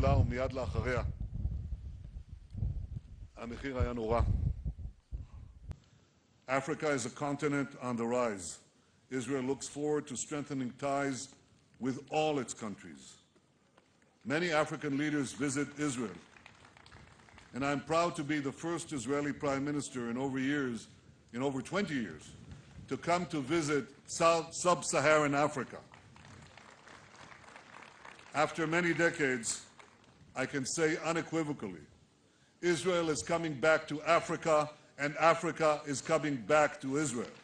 בהתחלה ומיד לאחריה. המחיר היה נורא. Africa is a continent on the rise. Israel looks forward to strengthening ties with all its countries. Many African leaders visit Israel, and I'm proud to be the first Israeli Prime Minister in over 20 years, to come to visit sub-Saharan Africa. After many decades, I can say unequivocally, Israel is coming back to Africa, and Africa is coming back to Israel.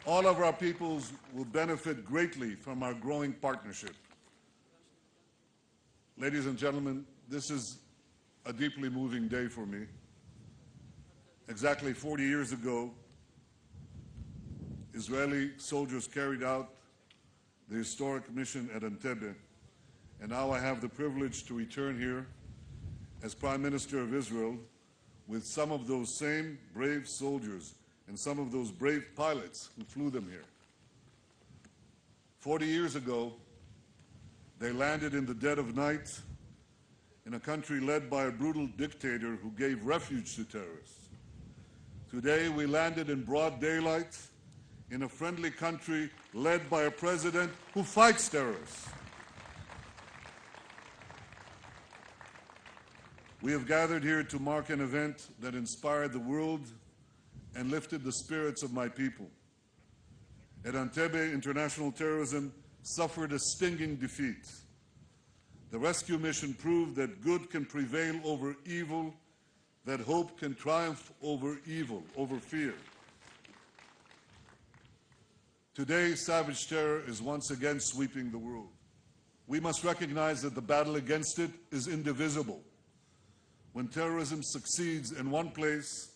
All of our peoples will benefit greatly from our growing partnership. Ladies and gentlemen, this is a deeply moving day for me. Exactly 40 years ago, Israeli soldiers carried out the historic mission at Entebbe, and now I have the privilege to return here as Prime Minister of Israel with some of those same brave soldiers and some of those brave pilots who flew them here. 40 years ago, they landed in the dead of night in a country led by a brutal dictator who gave refuge to terrorists. Today, we landed in broad daylight in a friendly country led by a president who fights terrorists. We have gathered here to mark an event that inspired the world and lifted the spirits of my people. At Entebbe, international terrorism suffered a stinging defeat. The rescue mission proved that good can prevail over evil, that hope can triumph over evil, over fear. Today, savage terror is once again sweeping the world. We must recognize that the battle against it is indivisible. When terrorism succeeds in one place,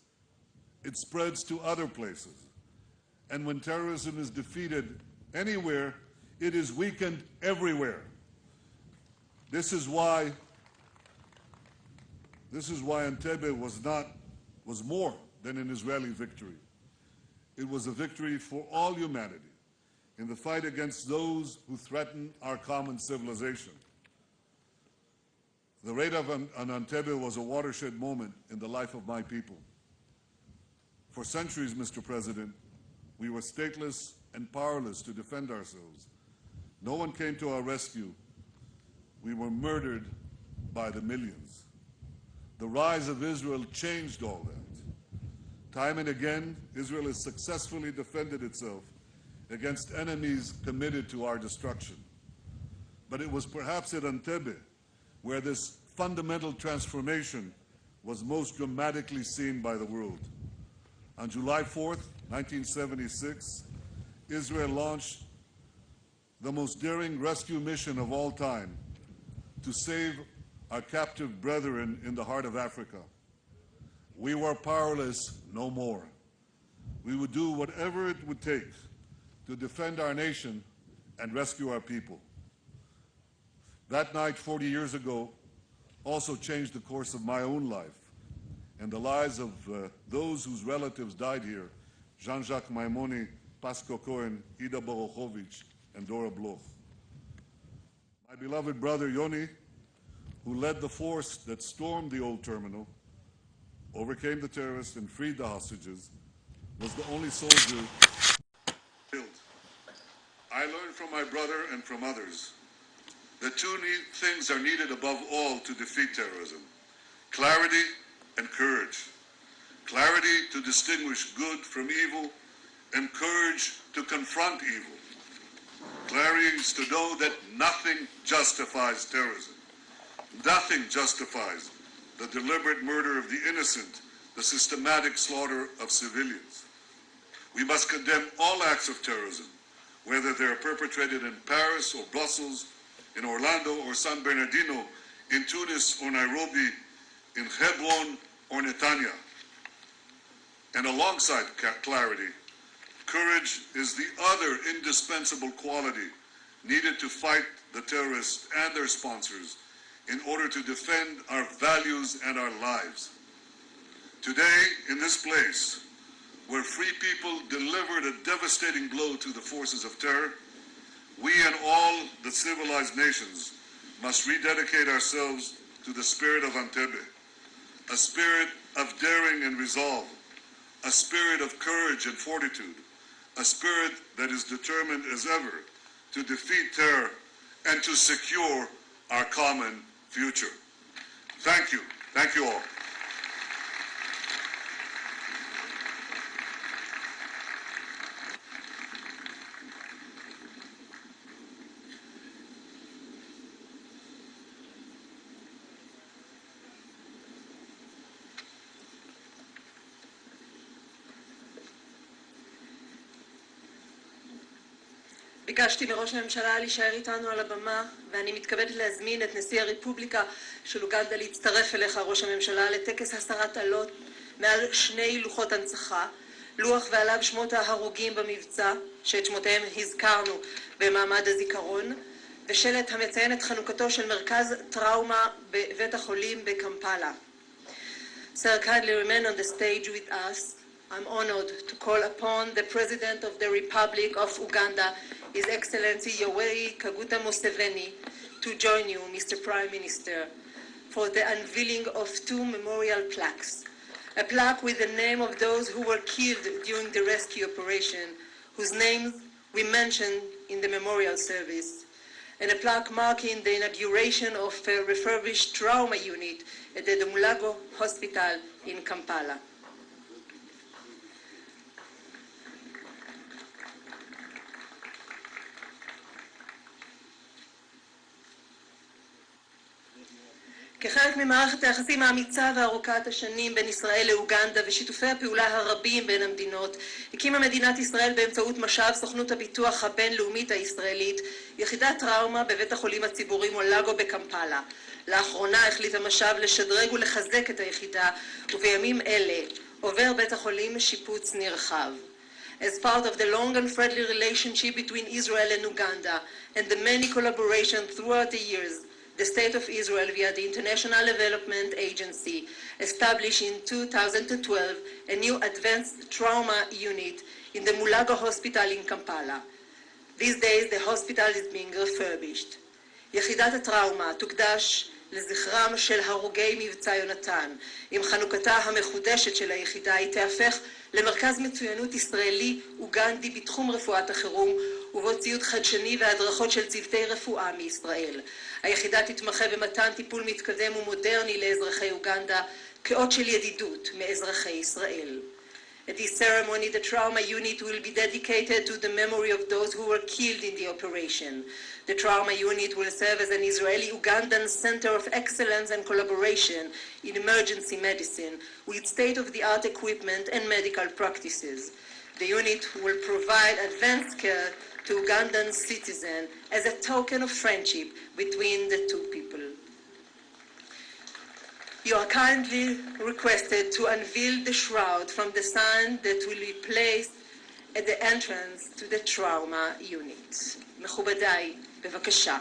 it spreads to other places. And when terrorism is defeated anywhere, it is weakened everywhere. This is why Entebbe was more than an Israeli victory. It was a victory for all humanity in the fight against those who threaten our common civilization. The raid on Entebbe was a watershed moment in the life of my people. For centuries, Mr. President, we were stateless and powerless to defend ourselves. No one came to our rescue. We were murdered by the millions. The rise of Israel changed all that. Time and again, Israel has successfully defended itself against enemies committed to our destruction. But it was perhaps at Entebbe where this fundamental transformation was most dramatically seen by the world. On July 4th, 1976, Israel launched the most daring rescue mission of all time to save our captive brethren in the heart of Africa. We were powerless no more. We would do whatever it would take to defend our nation and rescue our people. That night, 40 years ago, also changed the course of my own life and the lives of those whose relatives died here: Jean-Jacques Maimoni, Pasco Cohen, Ida Borochovich, and Dora Bloch. My beloved brother Yoni, who led the force that stormed the old terminal, overcame the terrorists and freed the hostages, was the only soldier killed. I learned from my brother and from others that two things are needed above all to defeat terrorism: clarity and courage. Clarity to distinguish good from evil, and courage to confront evil. Clarity is to know that nothing justifies terrorism. Nothing justifies the deliberate murder of the innocent, the systematic slaughter of civilians. We must condemn all acts of terrorism, whether they are perpetrated in Paris or Brussels, in Orlando or San Bernardino, in Tunis or Nairobi, in Hebron or Netanya. And alongside clarity, courage is the other indispensable quality needed to fight the terrorists and their sponsors in order to defend our values and our lives. Today, in this place, where free people delivered a devastating blow to the forces of terror, we and all the civilized nations must rededicate ourselves to the spirit of Entebbe, a spirit of daring and resolve, a spirit of courage and fortitude, a spirit that is determined as ever to defeat terror and to secure our common future. Thank you. Thank you all. ביקשתי מראש הממשלה להישאר איתנו על הבמה, ואני מתכבדת להזמין את נשיא הרפובליקה של אוגנדה להצטרף אליך, ראש הממשלה, לטקס הסרת עלות מעל 2 לוחות הנצחה, לוח ועליו שמות ההרוגים במבצע, שאת שמותיהם הזכרנו במעמד הזיכרון, ושלט המציין את חנוכתו של מרכז טראומה בבית החולים בקמפאלה. Sir, kindly remain on the stage with us. I'm honored to call upon the President of the Republic of Uganda, His Excellency Yoweri Kaguta Museveni, to join you, Mr. Prime Minister, for the unveiling of 2 memorial plaques. A plaque with the name of those who were killed during the rescue operation, whose names we mentioned in the memorial service, and a plaque marking the inauguration of a refurbished trauma unit at the Mulago Hospital in Kampala. כחלק ממערכת היחסים האמיצה וארוכת השנים בין ישראל לאוגנדה ושיתופי הפעולה הרבים בין המדינות, הקימה מדינת ישראל באמצעות משאב סוכנות הביטוח הבינלאומית הישראלית יחידת טראומה בבית החולים הציבורי מולאגו בקמפאלה. לאחרונה החליט המשאב לשדרג ולחזק את היחידה, ובימים אלה עובר בית החולים שיפוץ נרחב. As part of the long and friendly relationship between Israel and Uganda and the many collaborations throughout the years, the State of Israel, via the International Development Agency, established in 2012 a new advanced trauma unit in the Mulago Hospital in Kampala. These days, the hospital is being refurbished. יחידת הטראומה תוקדש לזכרם של הרוגי מבצע יונתן. עם חנוכתה המחודשת של היחידה היא תהפך למרכז מצוינות ישראלי אוגנדי בתחום רפואת החירום, ובו ציוד חדשני והדרכות של צוותי רפואה מישראל. היחידה תתמחה במתן טיפול מתקדם ומודרני לאזרחי אוגנדה, כאות של ידידות מאזרחי ישראל. At this ceremony, the trauma unit will be dedicated to the memory of those who were killed in the operation. The trauma unit will serve as an Israeli-Ugandan center of excellence and collaboration in emergency medicine with state-of-the-art equipment and medical practices. The unit will provide advanced care to Ugandan citizens as a token of friendship between the two people. You are kindly requested to unveil the shroud from the sign that will be placed at the entrance to the trauma unit. מכובדיי, בבקשה.